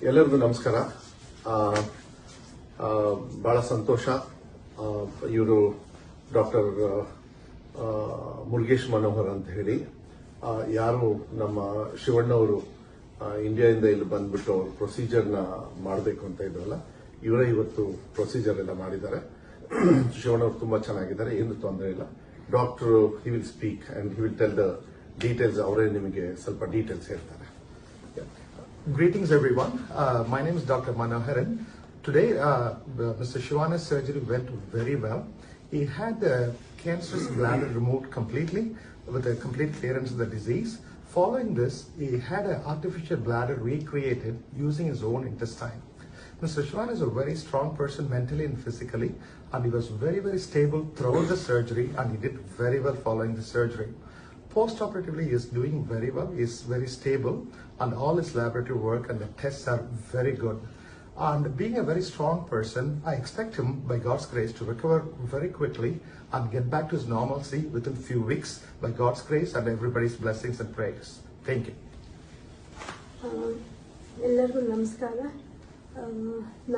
ಎಲ್ಲರಿಗೂ ನಮಸ್ಕಾರ. ಬಹಳ ಸಂತೋಷ. ಇವರು ಡಾಕ್ಟರ್ ಮುರುಗೇಶ್ ಮನೋಹರ್ ಅಂತ ಹೇಳಿ, ಯಾರು ನಮ್ಮ ಶಿವಣ್ಣವರು ಇಂಡಿಯಾದಿಂದ ಇಲ್ಲಿ ಬಂದ್ಬಿಟ್ಟು ಅವರು ಪ್ರೊಸೀಜರ್ನ ಮಾಡಬೇಕು ಅಂತ ಇದ್ರಲ್ಲ, ಇವರೇ ಇವತ್ತು ಪ್ರೊಸೀಜರ್ ಎಲ್ಲ ಮಾಡಿದ್ದಾರೆ. ಶಿವಣ್ಣವರು ತುಂಬಾ ಚೆನ್ನಾಗಿದ್ದಾರೆ, ಏನು ತೊಂದರೆ ಇಲ್ಲ. Doctor he will speak and he will tell the details. ಅವರೇ ನಿಮಗೆ ಸ್ವಲ್ಪ ಡೀಟೇಲ್ಸ್ ಹೇಳ್ತಾರೆ. Greetings everyone. My name is Dr. Manoharan. Today, Mr. Shivana's surgery went very well. He had the cancerous bladder removed completely with a complete clearance of the disease. Following this, he had an artificial bladder recreated using his own intestine. Mr. Shivana is a very strong person mentally and physically, and he was very, very stable throughout the surgery, and he did very well following the surgery. Post-operatively, he is doing very well. He is very stable, and all his laboratory work and the tests are very good. And being a very strong person, I expect him, by God's grace, to recover very quickly and get back to his normalcy within few weeks, by God's grace and everybody's blessings and prayers. Thank you. ಎಲ್ಲರಿಗೂ ನಮಸ್ಕಾರ.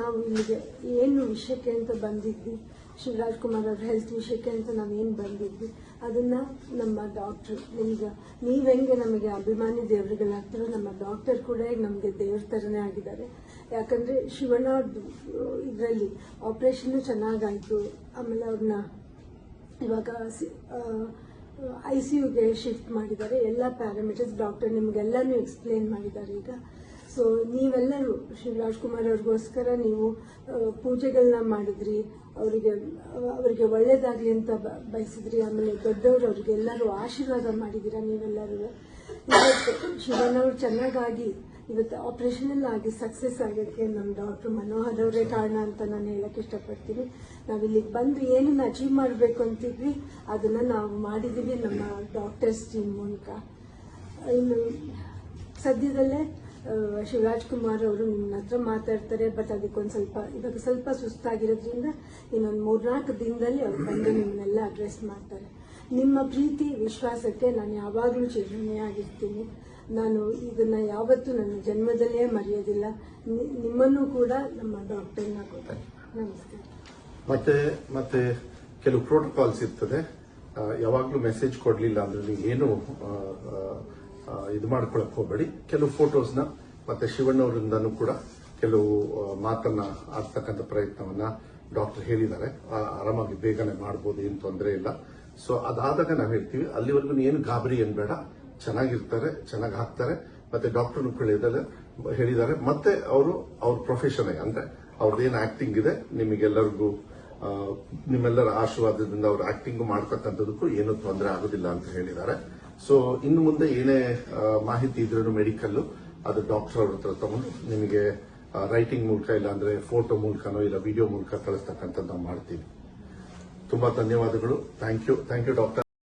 ನಾವು ಇಲ್ಲಿಗೆ ಏನು ವಿಷಯಕ್ಕೆ ಅಂತ ಬಂದಿದ್ವಿ, ಶಿವರಾಜ್ ಕುಮಾರ್ ಅವ್ರ health ವಿಷಯಕ್ಕೆ ಅಂತ ನಾವೇನು ಬಂದಿದ್ವಿ, ಅದನ್ನ ನಮ್ಮ ಡಾಕ್ಟರ್, ನೀವೆಂಗೆ ನಮಗೆ ಅಭಿಮಾನಿ ದೇವರುಗಳಾಗ್ತಾರೋ, ನಮ್ಮ ಡಾಕ್ಟರ್ ಕೂಡ ಈಗ ನಮಗೆ ದೇವ್ರ ಥರನೇ ಆಗಿದ್ದಾರೆ. ಯಾಕಂದ್ರೆ ಶಿವಣ್ಣ ಇದರಲ್ಲಿ ಆಪರೇಷನ್ ಚೆನ್ನಾಗಾಯ್ತು. ಆಮೇಲೆ ಅವ್ರನ್ನ ಇವಾಗ ICUಗೆ ಶಿಫ್ಟ್ ಮಾಡಿದ್ದಾರೆ. ಎಲ್ಲ ಪ್ಯಾರಾಮೀಟರ್ಸ್ ಡಾಕ್ಟರ್ ನಿಮ್ಗೆಲ್ಲಾನು ಎಕ್ಸ್ಪ್ಲೇನ್ ಮಾಡಿದ್ದಾರೆ ಈಗ. ಸೊ ನೀವೆಲ್ಲರೂ ಶಿವರಾಜ್ ಕುಮಾರ್ ಅವ್ರಿಗೋಸ್ಕರ ನೀವು ಪೂಜೆಗಳನ್ನ ಮಾಡಿದ್ರಿ, ಅವರಿಗೆ ಒಳ್ಳೇದಾಗ್ಲಿ ಅಂತ ಬಯಸಿದ್ರಿ. ಆಮೇಲೆ ದೊಡ್ಡವರು ಅವ್ರಿಗೆಲ್ಲರೂ ಆಶೀರ್ವಾದ ಮಾಡಿದ್ದೀರಾ ನೀವೆಲ್ಲರೂ. ಇವತ್ತು ಶಿವಣ್ಣವ್ರು ಚೆನ್ನಾಗಾಗಿ ಇವತ್ತು ಆಪರೇಷನ್ ಎಲ್ಲ ಆಗಿ ಸಕ್ಸಸ್ ಆಗೋಕ್ಕೆ ನಮ್ಮ ಡಾಕ್ಟರ್ ಮನೋಹರ್ ಅವರೇ ಕಾರಣ ಅಂತ ನಾನು ಹೇಳಕ್ ಇಷ್ಟಪಡ್ತೀನಿ. ನಾವಿಲ್ಲಿಗೆ ಬಂದು ಏನನ್ನ ಅಚೀವ್ ಮಾಡಬೇಕು ಅಂತಿದ್ವಿ ಅದನ್ನ ನಾವು ಮಾಡಿದೀವಿ ನಮ್ಮ ಡಾಕ್ಟರ್ಸ್ ಟೀಮ್ ಮೂಲಕ. ಇನ್ನು ಸದ್ಯದಲ್ಲೇ ಶಿವರಾಜ್ ಕುಮಾರ್ ಅವರು ನಿಮ್ಮ ಹತ್ರ ಮಾತಾಡ್ತಾರೆ. ಬಟ್ ಇವಾಗ ಸ್ವಲ್ಪ ಸುಸ್ತಾಗಿರೋದ್ರಿಂದ ಇನ್ನೊಂದು 3-4 ದಿನದಲ್ಲಿ ಅವ್ರು ಬಂದು ನಿಮ್ಮನ್ನೆಲ್ಲ ಅಡ್ರೆಸ್ ಮಾಡ್ತಾರೆ. ನಿಮ್ಮ ಪ್ರೀತಿ ವಿಶ್ವಾಸಕ್ಕೆ ನಾನು ಯಾವಾಗಲೂ ಚಿರಋಣಿಯಾಗಿರ್ತೀನಿ. ನಾನು ಇದನ್ನ ಯಾವತ್ತೂ ನನ್ನ ಜನ್ಮದಲ್ಲೇ ಮರೆಯೋದಿಲ್ಲ. ನಿಮ್ಮನ್ನು ಕೂಡ ನಮ್ಮ ಡಾಕ್ಟರ್ನ ಕೂಡ. ನಮಸ್ಕಾರ. ಮತ್ತೆ ಕೆಲವು ಪ್ರೋಟೋಕಾಲ್ಸ್ ಇರ್ತದೆ. ಯಾವಾಗ್ಲೂ ಮೆಸೇಜ್ ಕೊಡ್ಲಿಲ್ಲ ಅಂದ್ರೆ ನೀವು ಏನು ಇದು ಮಾಡ್ಕೊಳಕ್ ಹೋಗಬೇಡಿ. ಕೆಲವು ಫೋಟೋಸ್ನ ಮತ್ತೆ ಶಿವಣ್ಣವರಿಂದನೂ ಕೂಡ ಕೆಲವು ಮಾತನ್ನ ಆಡ್ತಕ್ಕಂಥ ಪ್ರಯತ್ನವನ್ನ ಡಾಕ್ಟರ್ ಹೇಳಿದ್ದಾರೆ. ಆರಾಮಾಗಿ ಬೇಗನೆ ಮಾಡಬಹುದು, ಏನು ತೊಂದರೆ ಇಲ್ಲ. ಸೊ ಅದಾದಾಗ ನಾವು ಹೇಳ್ತೀವಿ, ಅಲ್ಲಿವರೆಗೂ ಏನು ಗಾಬರಿ ಏನ್ ಬೇಡ, ಚೆನ್ನಾಗಿರ್ತಾರೆ, ಚೆನ್ನಾಗಿ ಹಾಕ್ತಾರೆ. ಮತ್ತೆ ಡಾಕ್ಟರ್ನು ಹೇಳಿದ್ದಾರೆ. ಮತ್ತೆ ಅವ್ರ ಪ್ರೊಫೆಷನ್ ಅಂದ್ರೆ ಅವ್ರದ್ದೇನು ಆಕ್ಟಿಂಗ್ ಇದೆ, ನಿಮಗೆಲ್ಲರಿಗೂ ನಿಮ್ಮೆಲ್ಲರ ಆಶೀರ್ವಾದದಿಂದ ಅವ್ರ ಆಕ್ಟಿಂಗ್ ಮಾಡ್ತಕ್ಕಂಥದಕ್ಕೂ ಏನೂ ತೊಂದರೆ ಆಗೋದಿಲ್ಲ ಅಂತ ಹೇಳಿದ್ದಾರೆ. ಸೊ ಇನ್ನು ಮುಂದೆ ಏನೇ ಮಾಹಿತಿ ಇದ್ರೂ ಮೆಡಿಕಲ್ ಅದು ಡಾಕ್ಟರ್ ಅವ್ರ ಹತ್ರ ತಗೊಂಡು ನಿಮಗೆ ರೈಟಿಂಗ್ ಮೂಲಕ, ಇಲ್ಲ ಅಂದ್ರೆ ಫೋಟೋ ಮೂಲಕನೋ ಇಲ್ಲ ವಿಡಿಯೋ ಮೂಲಕ ಕಳಿಸ್ತಕ್ಕಂಥದ್ದು ನಾವು ಮಾಡ್ತೀವಿ. ತುಂಬಾ ಧನ್ಯವಾದಗಳು. Thank you doctor.